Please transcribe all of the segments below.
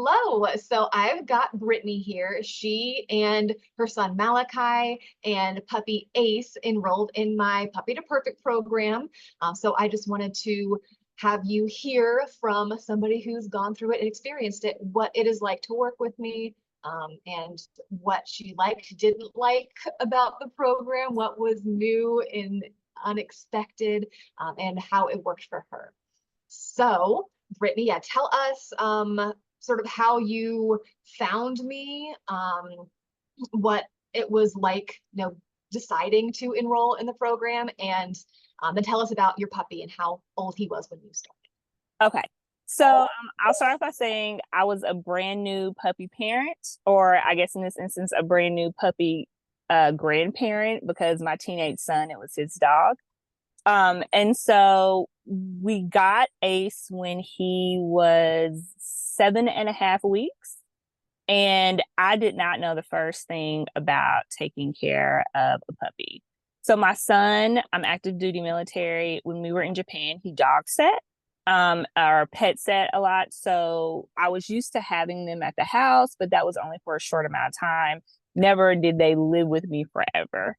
Hello. So I've got Brittany here. She and her son Malachi and puppy Ace enrolled in my Puppy to Perfect program. So I just wanted to have you hear from somebody who's gone through it and experienced it, what it is like to work with me, and what she liked, didn't like about the program, what was new and unexpected, and how it worked for her. So, Brittany, yeah, tell us sort of how you found me, what it was like, deciding to enroll in the program, and then tell us about your puppy and how old he was when you started. Okay. So I'll start off by saying I was a brand new puppy parent, or I guess in this instance, a brand new puppy grandparent because my teenage son, it was his dog. And so we got Ace when he was 7.5 weeks. And I did not know the first thing about taking care of a puppy. So my son, I'm active duty military. When we were in Japan, he dog sat, or pet sat a lot. So I was used to having them at the house, but that was only for a short amount of time. Never did they live with me forever.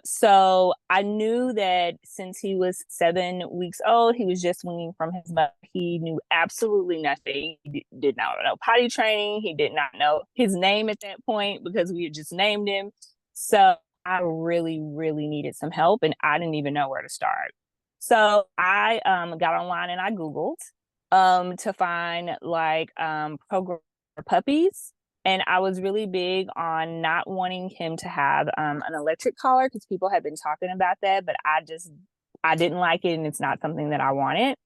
So I knew that since he was 7 weeks old, he was just weaning from his mother. He knew absolutely nothing. He did not know potty training. He did not know his name at that point because we had just named him. So I really, really needed some help and I didn't even know where to start. So I got online and I Googled to find like program for puppies. And I was really big on not wanting him to have an electric collar because people had been talking about that, but I didn't like it and it's not something that I wanted.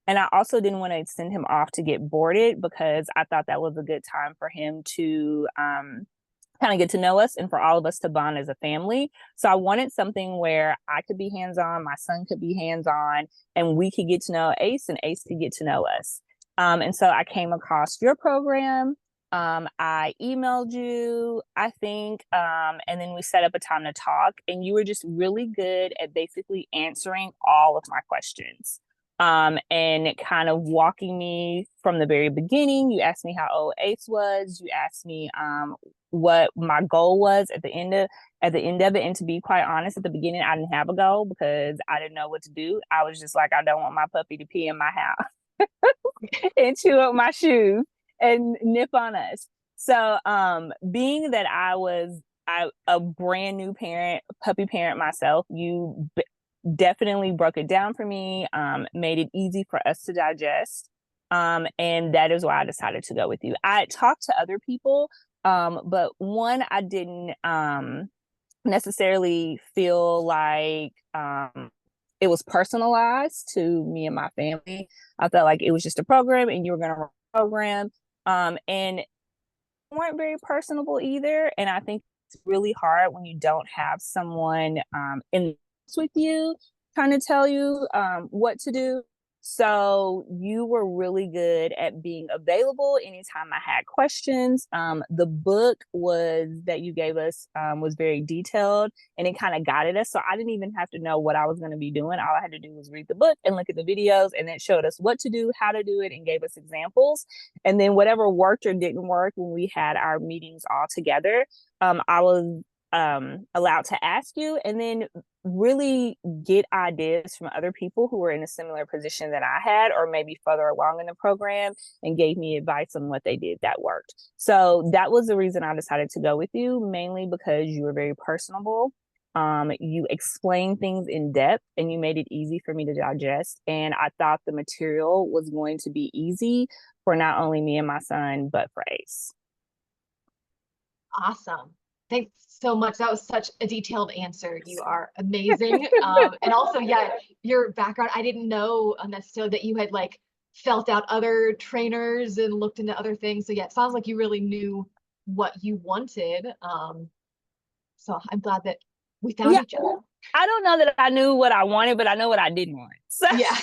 And I also didn't want to send him off to get boarded because I thought that was a good time for him to kind of get to know us and for all of us to bond as a family. So I wanted something where I could be hands-on, my son could be hands-on, and we could get to know Ace and Ace could get to know us. And so I came across your program. I emailed you, I think, and then we set up a time to talk. And you were just really good at basically answering all of my questions. And kind of walking me from the very beginning. You asked me how old Ace was. You asked me what my goal was at the end of it. And to be quite honest, at the beginning, I didn't have a goal because I didn't know what to do. I was just like, I don't want my puppy to pee in my house and chew up my shoes and nip on us. So being that a brand new puppy parent myself, you definitely broke it down for me, made it easy for us to digest. And that is why I decided to go with you. I talked to other people, but one, I didn't necessarily feel like it was personalized to me and my family. I felt like it was just a program and you were going to run a program. And weren't very personable either. And I think it's really hard when you don't have someone in with you trying to tell you what to do. So you were really good at being available anytime I had questions. The book that you gave us was very detailed and it kind of guided us. So I didn't even have to know what I was going to be doing. All I had to do was read the book and look at the videos, and it showed us what to do, how to do it, and gave us examples. And then whatever worked or didn't work when we had our meetings all together, I was allowed to ask you and then really get ideas from other people who were in a similar position that I had, or maybe further along in the program, and gave me advice on what they did that worked. So that was the reason I decided to go with you, mainly because you were very personable. You explained things in depth and you made it easy for me to digest. And I thought the material was going to be easy for not only me and my son, but for Ace. Awesome. Thanks so much. That was such a detailed answer. You are amazing. And also, yeah, your background, I didn't know necessarily that you had like felt out other trainers and looked into other things. So yeah, it sounds like you really knew what you wanted. So I'm glad that we found Yeah, each other. I don't know that I knew what I wanted, but I know what I didn't want. So Yeah,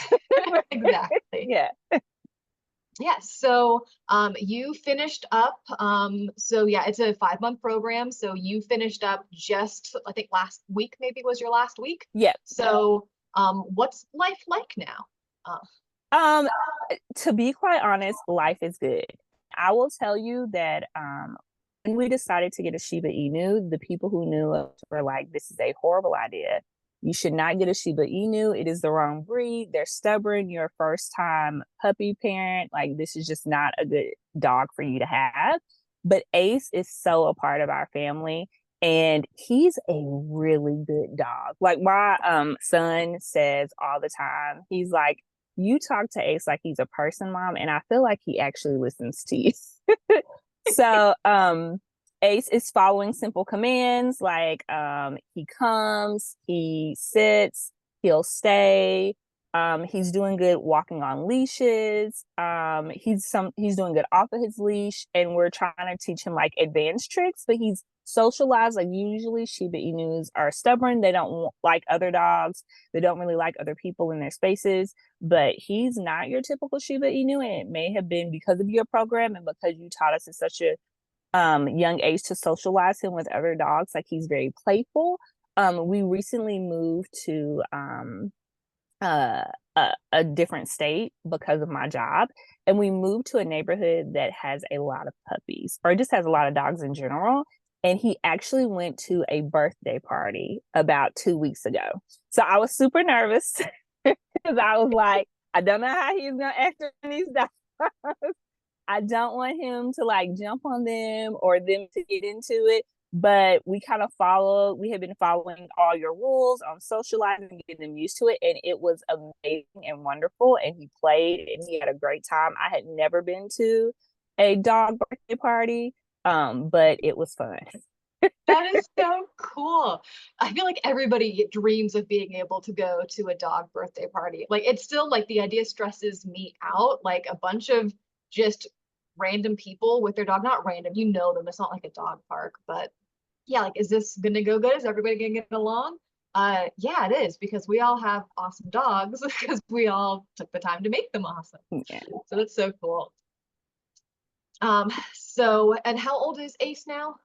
exactly. yeah. Yeah, so you finished up. So yeah, it's a 5-month program. So you finished up just, I think last week maybe was your last week. Yeah. So what's life like now? Um, to be quite honest, life is good. I will tell you that when we decided to get a Shiba Inu, the people who knew us were like, this is a horrible idea. You should not get a Shiba Inu. It is the wrong breed. They're stubborn. You're a first time puppy parent. Like, this is just not a good dog for you to have. But Ace is so a part of our family. And he's a really good dog. Like my son says all the time, he's like, you talk to Ace like he's a person, Mom, and I feel like he actually listens to you. So Ace is following simple commands like he comes, he sits, he'll stay. He's doing good walking on leashes. He's doing good off of his leash, and we're trying to teach him like advanced tricks, but he's socialized. Like usually Shiba Inus are stubborn. They don't like other dogs. They don't really like other people in their spaces, but he's not your typical Shiba Inu. And it may have been because of your program and because you taught us at such a young age to socialize him with other dogs. Like he's very playful. We recently moved to uh, a different state because of my job, and we moved to a neighborhood that has a lot of puppies, or just has a lot of dogs in general. And he actually went to a birthday party about 2 weeks ago. So I was super nervous because I was like, I don't know how he's gonna act on these dogs. I don't want him to like jump on them or them to get into it. But we have been following all your rules on socializing and getting them used to it. And it was amazing and wonderful. And he played and he had a great time. I had never been to a dog birthday party, but it was fun. That is so cool. I feel like everybody dreams of being able to go to a dog birthday party. Like it's still like the idea stresses me out. Like a bunch of just random people with their dog, not random, you know them. It's not like a dog park, but yeah, like is this gonna go good? Is everybody gonna get along? Yeah, it is because we all have awesome dogs because we all took the time to make them awesome. Yeah. So that's so cool. And how old is Ace now?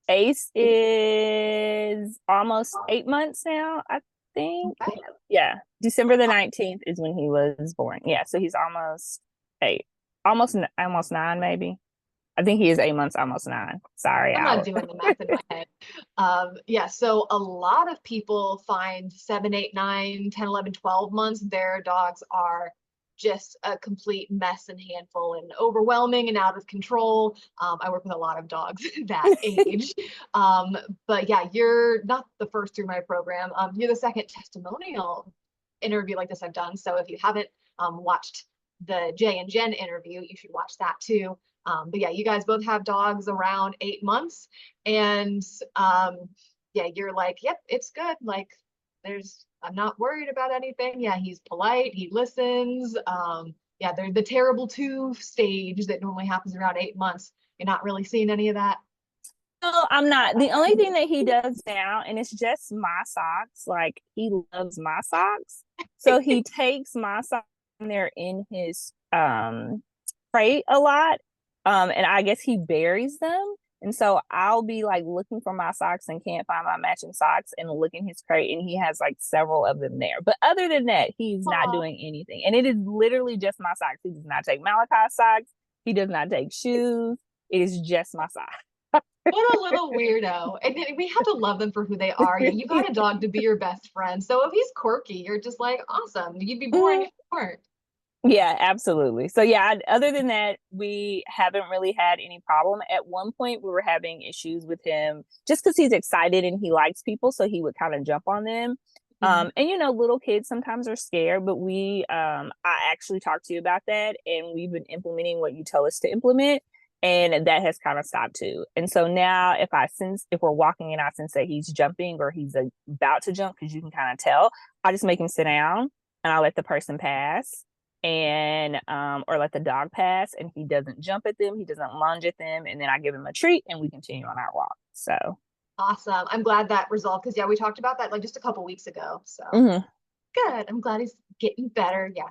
Ace is almost 8 months now, I think. Okay. Yeah. December the 19th is when he was born. Yeah. So he's almost 8, almost 9, maybe. I think he is 8 months, almost 9. Sorry. I'm not doing the math in my head. Yeah, so a lot of people find 7, 8, 9, 10, 11, 12 months, their dogs are just a complete mess and handful and overwhelming and out of control. I work with a lot of dogs that age. But yeah, you're not the first through my program. You're the second testimonial interview like this I've done. So if you haven't watched the Jay and Jen interview, you should watch that too. But yeah, you guys both have dogs around 8 months, and yeah, you're like, yep, it's good. Like, I'm not worried about anything. Yeah, he's polite, he listens. Yeah, there's the terrible two stage that normally happens around 8 months. You're not really seeing any of that. No, I'm not. The only thing that he does now, and it's just my socks, like he loves my socks. So he takes my socks and they're in his crate a lot. And I guess he buries them. And so I'll be like looking for my socks and can't find my matching socks and look in his crate and he has like several of them there. But other than that, he's not doing anything. And it is literally just my socks. He does not take Malachi's socks. He does not take shoes. It is just my socks. What a little weirdo. And we have to love them for who they are. Yeah, you got a dog to be your best friend. So if he's quirky, you're just like, awesome. You'd be boring if you weren't. Yeah, absolutely. So yeah, other than that, we haven't really had any problem. At one point, we were having issues with him just because he's excited and he likes people, so he would kind of jump on them. And little kids sometimes are scared, but I actually talked to you about that, and we've been implementing what you tell us to implement, and that has kind of stopped too. And so now, if we're walking and I sense that he's jumping or he's about to jump, because you can kind of tell, I just make him sit down and I let the person pass and or let the dog pass, and he doesn't jump at them, he doesn't lunge at them, and then I give him a treat and we continue on our walk. So awesome. I'm glad that resolved because yeah, we talked about that like just a couple weeks ago. So good. I'm glad he's getting better. Yeah.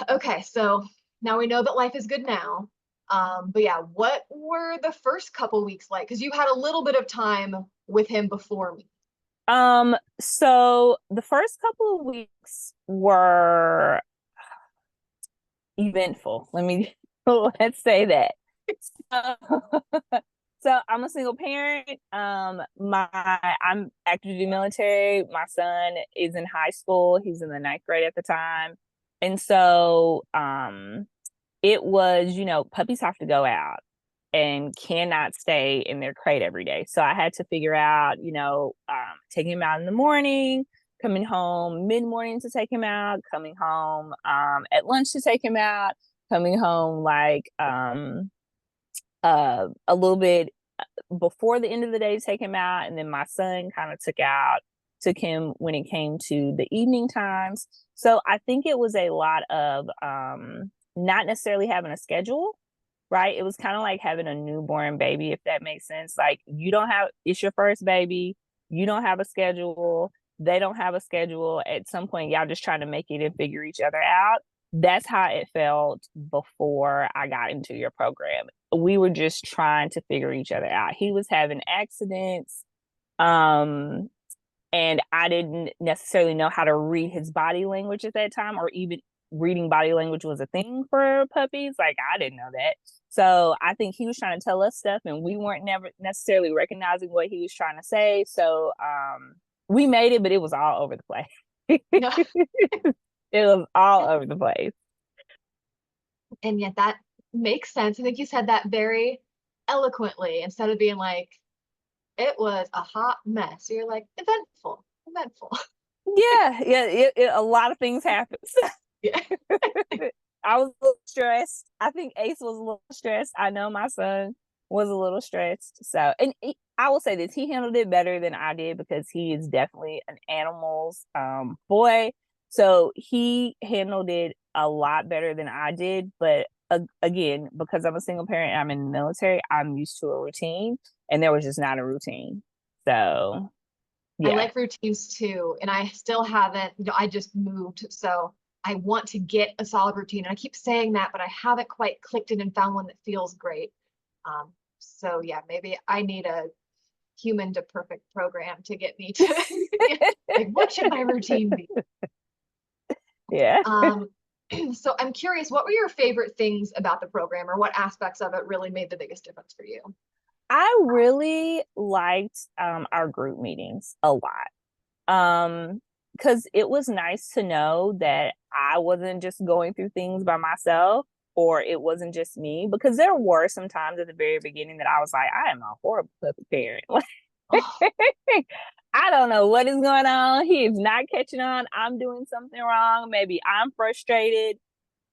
Okay, so now we know that life is good now. But yeah, what were the first couple weeks like? Because you had a little bit of time with him before me. So the first couple of weeks were eventful. Let me Let's say that. So, so I'm a single parent. I'm active duty military. My son is in high school. He's in the ninth grade at the time. And so it was, puppies have to go out and cannot stay in their crate every day. So I had to figure out, taking him out in the morning, coming home mid-morning to take him out, coming home at lunch to take him out, coming home like a little bit before the end of the day to take him out. And then my son kind of took him when it came to the evening times. So I think it was a lot of not necessarily having a schedule, right? It was kind of like having a newborn baby, if that makes sense. Like it's your first baby, you don't have a schedule, they don't have a schedule. At some point, y'all just trying to make it and figure each other out. That's how it felt before I got into your program. We were just trying to figure each other out. He was having accidents, and I didn't necessarily know how to read his body language at that time, or even reading body language was a thing for puppies. Like, I didn't know that. So I think he was trying to tell us stuff and we weren't never necessarily recognizing what he was trying to say. So we made it, but it was all over the place. It was all over the place. And yet that makes sense. I think you said that very eloquently instead of being like, it was a hot mess. You're like, eventful, eventful. Yeah. A lot of things happened. Yeah. I was a little stressed. I think Ace was a little stressed. I know my son was a little stressed. So, and I will say this, he handled it better than I did because he is definitely an animals boy. So he handled it a lot better than I did. But again, because I'm a single parent and I'm in the military, I'm used to a routine, and there was just not a routine. So I yeah. like routines too. And I still haven't, I just moved. So I want to get a solid routine. And I keep saying that, but I haven't quite clicked it and found one that feels great. So yeah, maybe I need a human to perfect program to get me to like, what should my routine be? Yeah. So I'm curious, what were your favorite things about the program, or what aspects of it really made the biggest difference for you? I really liked our group meetings a lot. Because it was nice to know that I wasn't just going through things by myself, or it wasn't just me, because there were some times at the very beginning that I was like, I am a horrible puppy parent. Oh, I don't know what is going on. He is not catching on. I'm doing something wrong. Maybe I'm frustrated.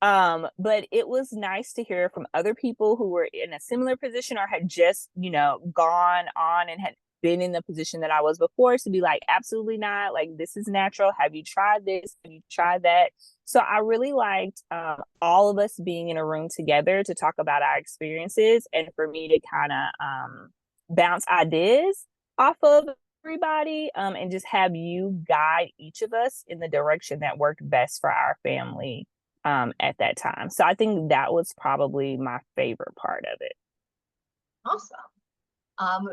But it was nice to hear from other people who were in a similar position or had just, gone on and had been in the position that I was before, to be like, absolutely not. Like, this is natural. Have you tried this? Have you tried that? So I really liked all of us being in a room together to talk about our experiences, and for me to kind of bounce ideas off of everybody, and just have you guide each of us in the direction that worked best for our family at that time. So I think that was probably my favorite part of it. awesome.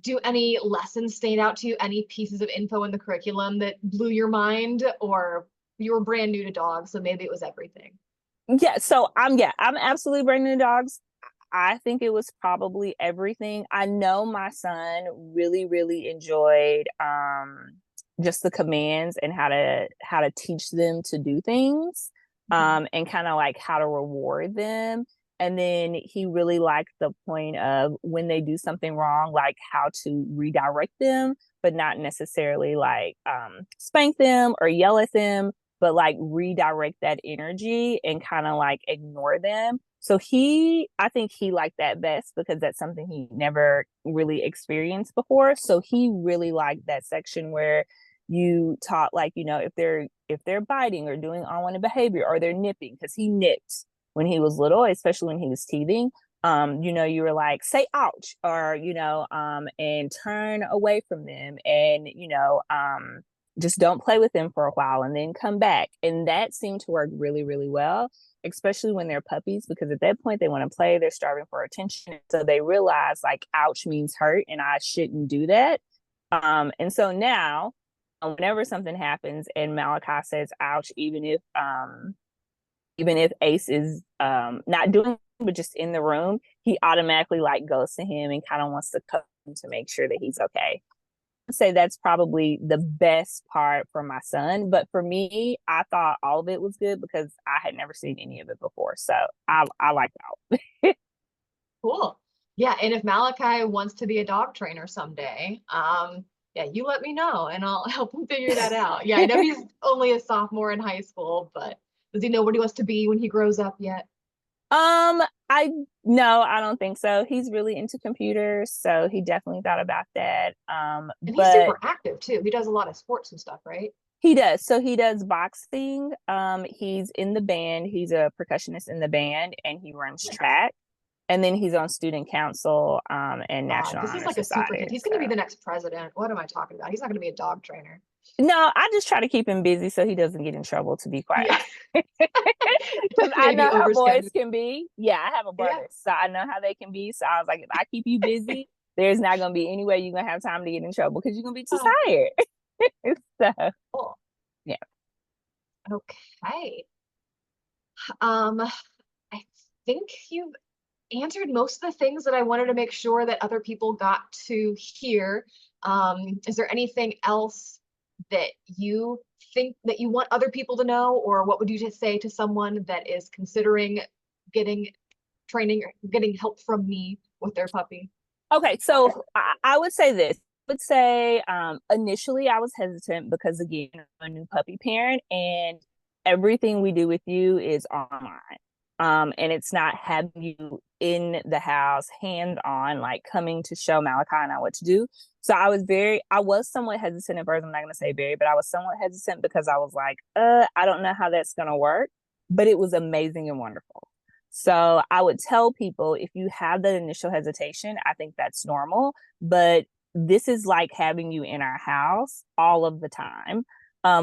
Do any lessons stand out to you? Any pieces of info in the curriculum that blew your mind, or you were brand new to dogs, so maybe it was everything? Yeah, so I'm absolutely brand new to dogs. I think it was probably everything. I know my son really, really enjoyed just the commands and how to teach them to do things, and kind of like how to reward them. And then he really liked the point of when they do something wrong, like how to redirect them, but not necessarily like spank them or yell at them, but like redirect that energy and kind of like ignore them. So I think he liked that best because that's something he never really experienced before. So he really liked that section where you taught, like, if they're biting or doing unwanted behavior, or they're nipping, because he nipped when he was little, especially when he was teething. You were like, say ouch, or and turn away from them, and just don't play with them for a while and then come back. And that seemed to work really, really well, especially when they're puppies, because at that point they want to play, they're starving for attention. So they realize like ouch means hurt and I shouldn't do that. And so now whenever something happens and Malachi says ouch, even if Ace is not doing but just in the room, he automatically like goes to him and kind of wants to come to make sure that he's okay. I'd say that's probably the best part for my son. But for me, I thought all of it was good because I had never seen any of it before. So I like that. Cool. Yeah, and if Malachi wants to be a dog trainer someday, yeah, you let me know and I'll help him figure that out. Yeah, I know he's only a sophomore in high school, but does he know what he wants to be when he grows up yet? I no, I don't think so. He's really into computers, so he definitely thought about that. And he's But super active too. He does a lot of sports and stuff, right? he does. So he does boxing. He's in the band. He's a percussionist in the band, and he runs track. And then he's on student council, and National This is Honor like a super kid. Society. He's going to be So the next president. What am I talking about? He's not going to be a dog trainer. no, I just try to keep him busy so he doesn't get in trouble. To be quiet, Yeah, because I maybe know how boys overscheduled. can be. Yeah, I have a Yeah. brother, so I know how they can be. So I was like, if I keep you busy, there's not gonna be any way you're gonna have time to get in trouble because you're gonna be too Oh, tired. So cool. yeah. Okay. I think you've answered most of the things that I wanted to make sure that other people got to hear. Is there anything else that you think that you want other people to know, or what would you just say to someone that is considering getting training or getting help from me with their puppy? Okay, so I would say this. I would say initially I was hesitant because again, I'm a new puppy parent and everything we do with you is online. And it's not having you in the house, hands on, like coming to show Malachi and I what to do. So I was somewhat hesitant at first. I'm not going to say very, but I was somewhat hesitant because I was like, I don't know how that's going to work. But it was amazing and wonderful. So I would tell people if you have that initial hesitation, I think that's normal. But this is like having you in our house all of the time,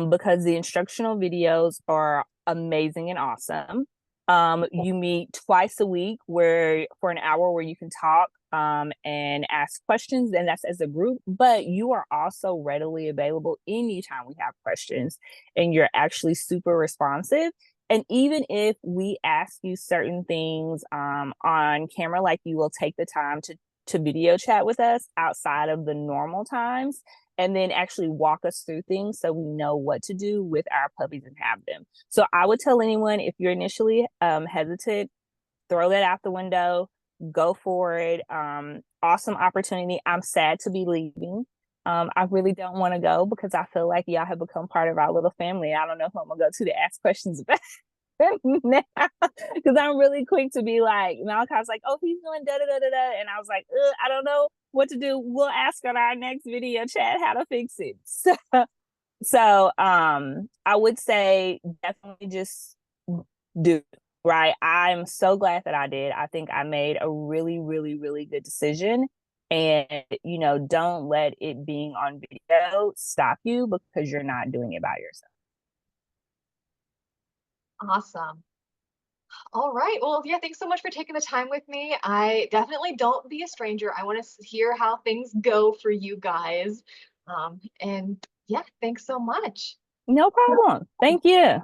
because the instructional videos are amazing and awesome. You meet twice a week where for an hour where you can talk and ask questions, and that's as a group, but you are also readily available anytime we have questions and you're actually super responsive. And even if we ask you certain things on camera, like you will take the time to video chat with us outside of the normal times and then actually walk us through things so we know what to do with our puppies and have them. So I would tell anyone if you're initially hesitant, throw that out the window, go for it. Awesome opportunity. I'm sad to be leaving. I really don't want to go because I feel like y'all have become part of our little family. I don't know who I'm gonna go to ask questions about now because I'm really quick to be like, Malachi's like, oh, he's doing da da da da da, and I was like, I don't know what to do. We'll ask on our next video chat how to fix it. So I would say definitely just do it, right. I'm so glad that I did. I think I made a really, really, really good decision. And don't let it being on video stop you because you're not doing it by yourself. Awesome. All right. Well, yeah, thanks so much for taking the time with me. I definitely don't be a stranger. I want to hear how things go for you guys. And yeah, thanks so much. No problem. Thank you.